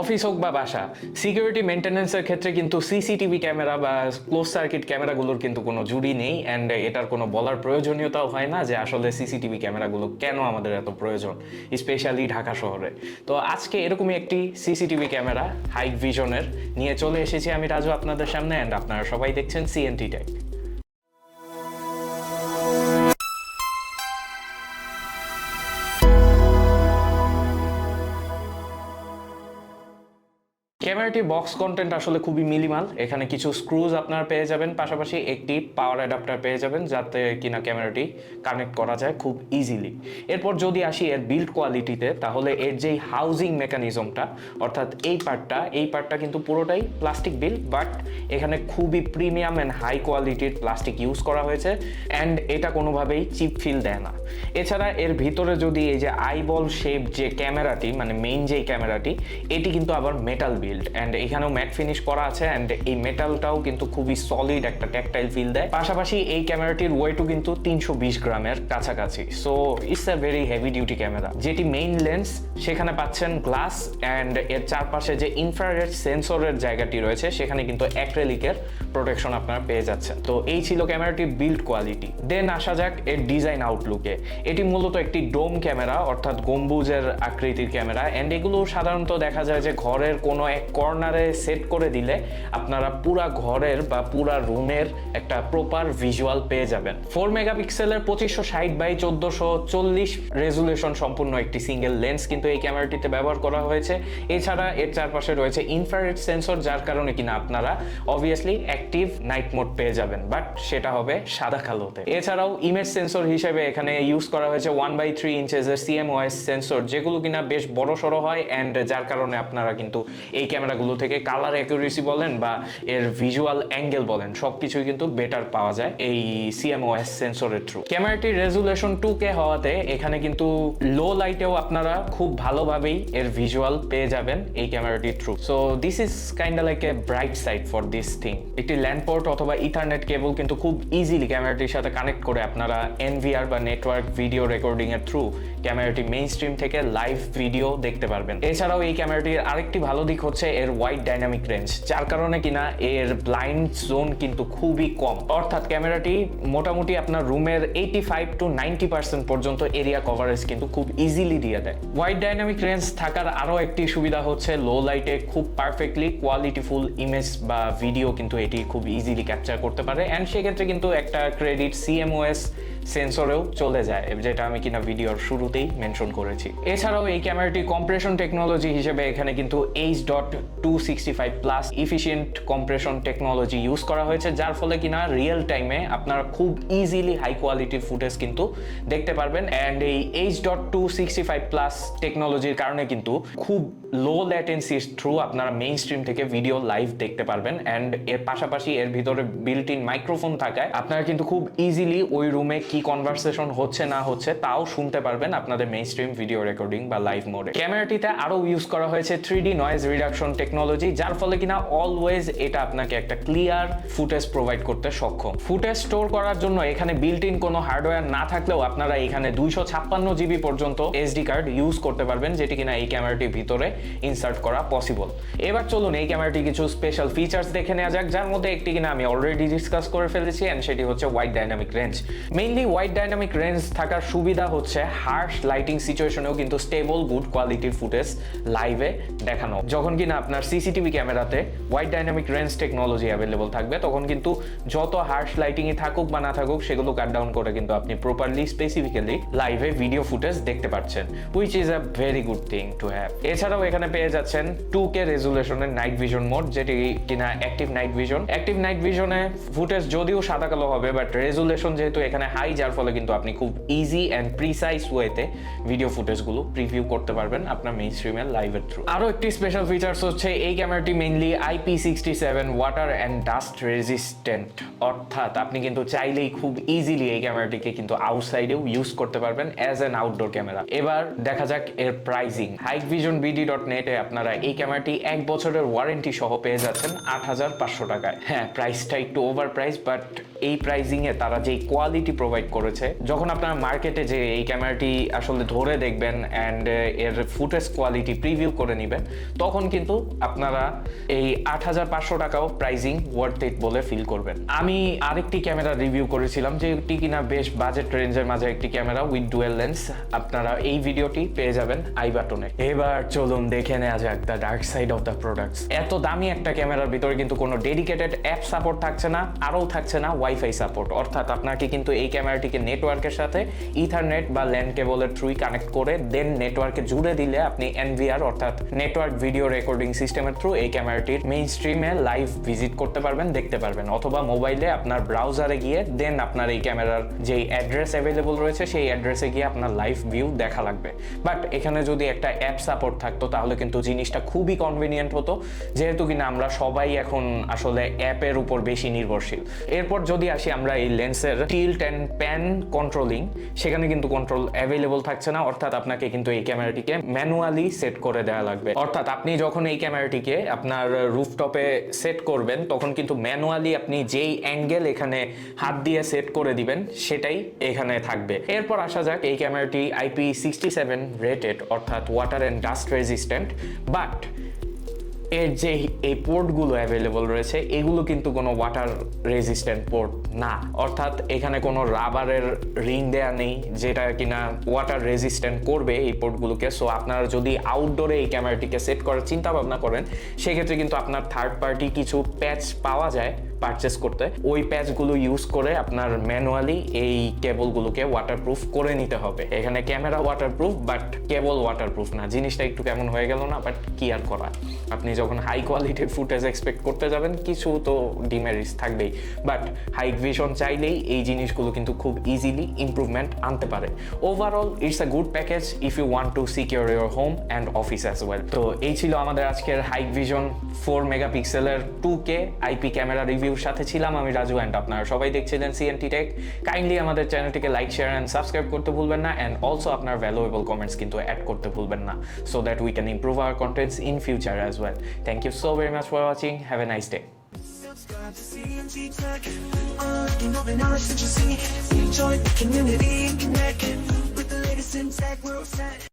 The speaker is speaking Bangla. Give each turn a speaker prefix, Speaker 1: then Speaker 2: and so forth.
Speaker 1: অফিস হোক বা বাসা, সিকিউরিটি মেনটেন্যান্সের ক্ষেত্রে কিন্তু সিসিটিভি ক্যামেরা বা ক্লোজ সার্কিট ক্যামেরাগুলোর কিন্তু কোনো জুড়ি নেই, অ্যান্ড এটার কোনো বলার প্রয়োজনীয়তাও হয় না যে আসলে সিসিটিভি ক্যামেরাগুলো কেন আমাদের এত প্রয়োজন, স্পেশালি ঢাকা শহরে। তো আজকে এরকমই একটি সিসিটিভি ক্যামেরা হাইকভিশনের নিয়ে চলে এসেছি আমি রাজু আপনাদের সামনে, অ্যান্ড আপনারা সবাই দেখছেন সিএনটি টেক। ক্যামেরাটির বক্স কন্টেন্ট আসলে খুবই মিনিমাল। এখানে কিছু স্ক্রুজ আপনারা পেয়ে যাবেন, পাশাপাশি একটি পাওয়ার অ্যাডাপ্টার পেয়ে যাবেন যাতে কিনা ক্যামেরাটি কানেক্ট করা যায় খুব ইজিলি। এরপর যদি আসি এর বিল্ড কোয়ালিটিতে, তাহলে এর যেই হাউজিং মেকানিজমটা, অর্থাৎ এই পার্টটা কিন্তু পুরোটাই প্লাস্টিক বিল্ড, বাট এখানে খুবই প্রিমিয়াম অ্যান্ড হাই কোয়ালিটির প্লাস্টিক ইউজ করা হয়েছে, অ্যান্ড এটা কোনোভাবেই চিপ ফিল দেয় না। এছাড়া এর ভিতরে যদি এই যে আইবল শেপ যে ক্যামেরাটি, মানে মেইন যেই ক্যামেরাটি, এটি কিন্তু আবার মেটাল বিল্ড, অ্যান্ড এখানেও ম্যাট ফিনিশ করা আছে, অ্যান্ড এই মেটালটাও কিন্তু খুবই সলিড একটা ট্যাকটাইল ফিল দেয়। পাশাপাশি এই ক্যামেরাটির ওয়েটও কিন্তু 320 গ্রামের কাছাকাছি, so it's a very heavy duty camera. যেটি মেইন লেন্স, সেখানে পাচ্ছেন গ্লাস, অ্যান্ড এর চারপাশে যে ইনফ্রারেড সেন্সরের জায়গাটি রয়েছে সেখানে কিন্তু অ্যাক্রিলিকের প্রোটেকশন আপনারা পেয়ে যাচ্ছেন। তো এই ছিল ক্যামেরাটির বিল্ড কোয়ালিটি। দেন আসা যাক এর ডিজাইন আউটলুকে। এটি মূলত একটি ডোম ক্যামেরা, অর্থাৎ গম্বুজের আকৃতির ক্যামেরা, অ্যান্ড এগুলো সাধারণত দেখা যায় যে ঘরের কোনো এক কর্নারে সেট করে দিলে আপনারা পুরা ঘরের বা পুরা রুমের একটা প্রপার ভিজুয়াল পেয়ে যাবেন। 4 মেগাপিক্সেলের 2560x1440 রেজুলেশন সম্পূর্ণ একটি সিঙ্গেল লেন্স কিন্তু এই ক্যামেরাটিতে ব্যবহার করা হয়েছে। এছাড়া এর চারপাশে রয়েছে ইনফ্রারেড সেন্সর, যার কারণে কিনা আপনারা অবভিয়াসলি অ্যাক্টিভ নাইট মোড পেয়ে যাবেন, বাট সেটা হবে সাদা কালোতে। এছাড়াও ইমেজ সেন্সর হিসেবে এখানে ইউজ করা হয়েছে 1/3 ইঞ্চেসের CMOS সেন্সর, যেগুলো কিনা বেশ বড় সড়ো হয়, অ্যান্ড যার কারণে আপনারা কিন্তু এই ক্যামেরাগুলো থেকে কালার অ্যাকুরেসি বলেন বা এর ভিজুয়াল অ্যাঙ্গেল বলেন সবকিছুই কিন্তু বেটার পাওয়া যায় এই CMOS সেন্সরের থ্রু। ক্যামেরাটির রেজুলেশন 2K হওয়াতে এখানে কিন্তু লো লাইটেও আপনারা খুব ভালোভাবেই এর ভিজুয়াল পেয়ে যাবেন এই ক্যামেরাটির through. So this is kind like a bright side for this thing. একটি ল্যান্ড পোর্ট অথবা ইথারনেট কেবল কিন্তু খুব ইজিলি ক্যামেরাটির সাথে কানেক্ট করে আপনারা NVR বা নেটওয়ার্ক ভিডিও রেকর্ডিং এর থ্রু ক্যামেরাটি মেইন স্ট্রিম থেকে লাইভ ভিডিও দেখতে পারবেন। এছাড়াও এই ক্যামেরাটির আরেকটি ভালো দিক হচ্ছে এর ওয়াইড ডাইনামিক রেঞ্জ, যার কারণে কিনা এর ব্লাইন্ড জোন কিন্তু খুবই কম, অর্থাৎ ক্যামেরাটি মোটামুটি আপনার রুমের 85 to 90% পর্যন্ত এরিয়া কভারেজ কিন্তু খুব ইজিলি দিয়ে দেয়। ওয়াইড ডাইনামিক রেঞ্জ থাকার আরও একটি সুবিধা হচ্ছে লো লাইটে খুব পারফেক্টলি কোয়ালিটিফুল ইমেজ বা ভিডিও কিন্তু এটি খুব ইজিলি ক্যাপচার করতে পারে, অ্যান্ড সেক্ষেত্রে কিন্তু একটা ক্রেডিট CMOS সেন্সরেও চলে যায়, যেটা আমি কিনা ভিডিওর শুরুতেই মেনশন করেছি। এছাড়াও এই ক্যামেরাটি কম্প্রেশন টেকনোলজি হিসেবে এখানে কিন্তু H.265+ efficient compression technology use করা হয়েছে, যার ফলে কিনা রিয়েল টাইমে আপনারা খুব ইজিলি হাই কোয়ালিটির ফুটেজ কিন্তু দেখতে পারবেন, অ্যান্ড এই H.265+ টেকনোলজির কারণে কিন্তু খুব লো ল্যাটেন্সির থ্রু আপনারা মেইন স্ট্রিম থেকে ভিডিও লাইভ দেখতে পারবেন, অ্যান্ড এর পাশাপাশি এর ভিতরে বিল্ট ইন মাইক্রোফোন থাকায় আপনারা কিন্তু খুব ইজিলি ওই রুমে কি কনভারসেশন হচ্ছে না হচ্ছে তাও শুনতে পারবেন আপনাদের মেইন স্ট্রিম ভিডিও রেকর্ডিং বা লাইভ মোডে। ক্যামেরাটিতে আরও ইউজ করা হয়েছে 3D নয়েজ রিডাকশন টেকনোলজি, যার ফলে কিনা অলওয়েজ এটা আপনাকে একটা ক্লিয়ার ফুটেজ প্রোভাইড করতে সক্ষম। ফুটেজ স্টোর করার জন্য এখানে বিল্ট ইন কোনো হার্ডওয়্যার না থাকলেও আপনারা এখানে 256 GB পর্যন্ত SD কার্ড ইউজ করতে পারবেন, যেটি কিনা এই ক্যামেরাটির ভিতরে ইনসার্ট করা পসিবল। এবার চলুন এই ক্যামেরাটি কিছু স্পেশাল ফিচার্স দেখে নেওয়া যাক, যার মধ্যে একটি কিনা আমি অলরেডি ডিসকাস করে ফেলেছি, এন্ড সেটি হচ্ছে wide dynamic range. Mainly wide dynamic range থাকার সুবিধা হচ্ছে হার্শ লাইটিং সিচুয়েশনেও কিন্তু স্টেবল গুড কোয়ালিটির ফুটেজ লাইভে দেখানো। যখন কিনা আপনার সিসিটিভি ক্যামেরাতে wide dynamic range technology available থাকবে, তখন কিন্তু যত হার্শ লাইটিংই থাকুক বা না থাকুক সেগুলো কাট ডাউন করে কিন্তু আপনি প্রপারলি স্পেসিফিক্যালি লাইভে ভিডিও ফুটেজ দেখতে পাচ্ছেন, which is a very good thing to have. এছাড়াও এখানে পেয়ে যাচ্ছেন 2K রেজুলেশনের নাইট ভিশন মোড, যেটি কিনা active night vision. Active night ভিশনে ফুটেজ যদিও সাদা কালো হবে, বাট রেজুলেশন যেহেতু এখানে হাই, যার ফলে কিন্তু আপনি খুব ইজি অ্যান্ড প্রিসাইজ ওয়েতে ভিডিও ফুটেজগুলো প্রিভিউ করতে পারবেন আপনার মেইন স্ট্রিমের লাইভের থ্রু। আরও একটি স্পেশাল ফিচার্স হচ্ছে এই ক্যামেরাটি mainly IP67 water and dust resistant, অর্থাৎ আপনি কিন্তু চাইলেই খুব ইজিলি এই ক্যামেরাটিকে কিন্তু আউটসাইডেও ইউজ করতে পারবেন অ্যাজ অ্যান আউটডোর ক্যামেরা। এবার দেখা যাক এর প্রাইসিং। Hikvision আপনারা এই ক্যামেরাটি 1 বছরের ওয়ারেন্টি সহ পেয়ে যাচ্ছেন 8500 টাকায়। হ্যাঁ, প্রাইসটা একটু ওভার প্রাইস, বাট এই প্রাইসিংয়ে তারা যেই কোয়ালিটি প্রোভাইড প্রোভাইড করেছে। যখন আপনারা মার্কেটে যে এই ক্যামেরাটি আসলে ধরে দেখবেন অ্যান্ড এর ফুটেজ কোয়ালিটি প্রিভিউ করে নেবেন, তখন কিন্তু আপনারা এই 8,500 টাকাও প্রাইজিং ওয়ার্থ ইট বলে ফিল করবেন। আমি আরেকটি ক্যামেরা রিভিউ করেছিলাম যেটি কিনা বেশ বাজেট রেঞ্জের মাঝে একটি ক্যামেরা উইথ ডুয়েল লেন্স। আপনারা এই ভিডিওটি পেয়ে যাবেন আই বাটনে। এবার চলুন দেখে নেওয়া যাক the dark side of the products. এত দামি একটা ক্যামেরার ভিতরে কিন্তু কোনো ডেডিকেটেড অ্যাপ সাপোর্ট থাকছে না, আরও থাকছে না ওয়াইফাই সাপোর্ট। অর্থাৎ আপনাকে কিন্তু এই ক্যামেরাটিকে নেটওয়ার্কের সাথে ইথারনেট বা ল্যান্ড কেবলের থ্রুই কানেক্ট করে দেন নেটওয়ার্কে জুড়ে দিলে আপনি এনভিআর অর্থাৎ নেটওয়ার্ক ভিডিও রেকর্ডিং সিস্টেমের থ্রু এই ক্যামেরাটির মেইন স্ট্রিমে লাইভ ভিজিট করতে পারবেন, দেখতে পারবেন। অথবা মোবাইলে আপনার ব্রাউজারে গিয়ে দেন আপনার এই ক্যামেরার যেই অ্যাড্রেস অ্যাভেলেবল রয়েছে সেই অ্যাড্রেসে গিয়ে আপনার লাইভ ভিউ দেখা লাগবে। বাট এখানে যদি একটা অ্যাপ সাপোর্ট থাকতো তাহলে কিন্তু জিনিসটা খুবই কনভিনিয়েন্ট হতো, যেহেতু কিনা আমরা সবাই এখন আসলে অ্যাপের উপর বেশি নির্ভরশীল। এরপর যদি আসি আমরা এই লেন্সের টিল্ট অ্যান্ড প্যান কন্ট্রোলিং, সেখানে কিন্তু কন্ট্রোল অ্যাভেলেবল থাকছে না। অর্থাৎ আপনাকে কিন্তু এই ক্যামেরাটিকে ম্যানুয়ালি সেট করে দেওয়া লাগবে। অর্থাৎ আপনি যখন এই ক্যামেরাটিকে আপনার রুফটপে সেট করবেন তখন কিন্তু ম্যানুয়ালি আপনি যেই অ্যাঙ্গেল এখানে হাত দিয়ে সেট করে দিবেন সেটাই এখানে থাকবে। এরপর আসা যাক, এই ক্যামেরাটি IP67 রেটেড অর্থাৎ water and dust resistant, but এর যে এই পোর্টগুলো অ্যাভেলেবল রয়েছে এগুলো কিন্তু কোনো ওয়াটার রেজিস্ট্যান্ট পোর্ট না। অর্থাৎ এখানে কোনো রাবারের রিং দেয়া নেই যেটা কিনা ওয়াটার রেজিস্ট্যান্ট করবে এই পোর্টগুলোকে। সো আপনারা যদি আউটডোরে এই ক্যামেরাটিকে সেট করার চিন্তা ভাবনা করেন সেক্ষেত্রে কিন্তু আপনার থার্ড পার্টি কিছু প্যাচ পাওয়া যায় পারচেস করতে, ওই প্যাচগুলো ইউজ করে আপনার ম্যানুয়ালি এই কেবলগুলোকে ওয়াটারপ্রুফ করে নিতে হবে। এখানে camera waterproof but cable waterproof না, জিনিসটা একটু কেমন হয়ে গেল না? বাট কি আর করা, আপনি যখন হাই কোয়ালিটির ফুটেজ এক্সপেক্ট করতে যাবেন কিছু তো ডিমেরিটস থাকবেই। বাট হাইকভিশন চাইলেই এই জিনিসগুলো কিন্তু খুব ইজিলি ইমপ্রুভমেন্ট আনতে পারে। Overall it's a good package if you want to secure your home and office as well. তো এই ছিল আমাদের আজকের হাইকভিশন 4 মেগাপিক্সেলের 2K আইপি ক্যামেরা রিভিউর সাথে ছিলাম আমি রাজু অ্যান্ড আপনারা সবাই দেখছিলেন CNT টেক। কাইন্ডলি আমাদের চ্যানেলটিকে লাইক, শেয়ার অ্যান্ড সাবস্ক্রাইব করতে ভুলবেন না, অ্যান্ড অলসো আপনার ভ্যালুয়েবল কমেন্টস কিন্তু অ্যাড করতে ভুলবেন না, so that we can improve our contents in future as well. Thank you so very much for watching. Have a nice day.
Speaker 2: Subscribe to CNT Tech. You know the knowledge that you see. Enjoy the community and connect with the latest in tech. We're all set.